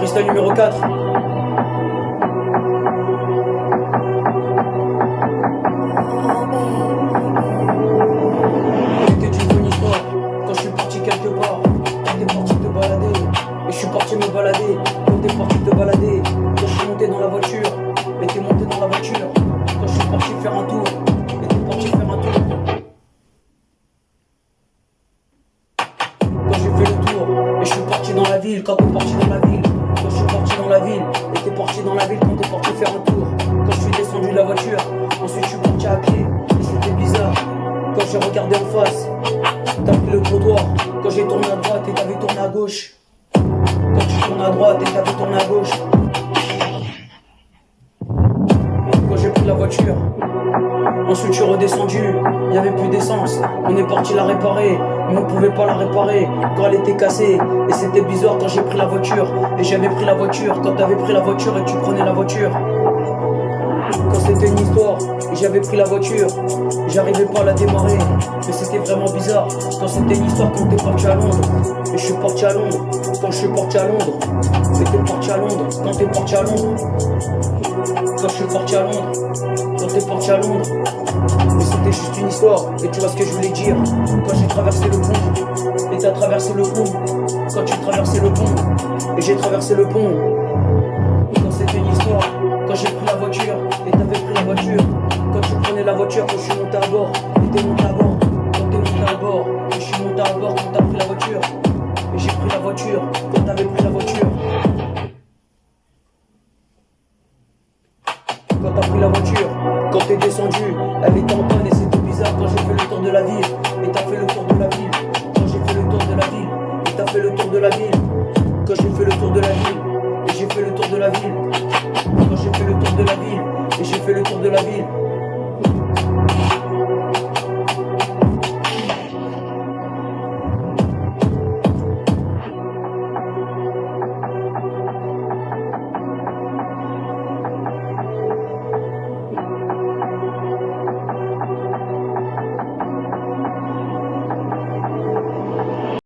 Freestyle numéro 4. C'était une bonne histoire quand je suis parti quelque part. Quand t'es parti te balader, et je suis parti me balader. Quand t'es parti te balader, quand je suis monté dans la voiture, et t'es monté dans la voiture. Quand je suis parti faire un tour, et t'es parti faire un tour. Quand j'ai fait le tour, et je suis parti dans la ville. Quand t'es parti dans la ville, quand je suis parti dans la ville, et t'es parti dans la ville. Quand t'es parti faire un tour, quand je suis descendu de la voiture, ensuite je suis parti à pied, et c'était bizarre. Quand j'ai regardé en face, t'as pris le trottoir. Quand j'ai tourné à droite et t'avais tourné à gauche. Quand tu tournes à droite et t'avais tourné à gauche. Quand j'ai pris la voiture, ensuite je suis redescendu, il n'y avait plus d'essence. On est parti la réparer, mais on pouvait pas la réparer quand elle était cassée. Et c'était bizarre quand j'ai pris la voiture. Et j'avais pris la voiture quand t'avais pris la voiture et tu prenais la voiture. Quand c'était une histoire, et j'avais pris la voiture, j'arrivais pas à la démarrer, mais c'était vraiment bizarre. Quand c'était une histoire, quand t'es parti à Londres, et je suis parti à Londres. Quand je suis parti à Londres, et t'es parti à Londres. Quand t'es parti à Londres, quand je suis parti à Londres, quand t'es parti à Londres, mais c'était juste une histoire. Et tu vois ce que je voulais dire. Quand j'ai traversé le pont, et t'as traversé le pont. Quand tu traversais le pont, et j'ai traversé le pont. Quand c'était une histoire, quand j'ai pris la voiture, et t'avais pris la voiture. Quand tu prenais la voiture, quand je suis monté à bord, et t'es monté à bord. Quand t'es monté à bord, et je suis monté à bord quand t'as pris la voiture. Et j'ai pris la voiture, quand t'avais pris la voiture. Quand t'as pris la voiture, quand t'es descendu, elle était en panne et c'était bizarre. Quand j'ai fait le tour de la ville, et t'as fait le tour de la ville. Quand j'ai fait le tour de la ville, et t'as fait le tour de la ville. Quand j'ai fait le tour de la ville, et j'ai fait le tour de la ville. Quand j'ai fait le tour de la ville, et j'ai fait le tour de la ville.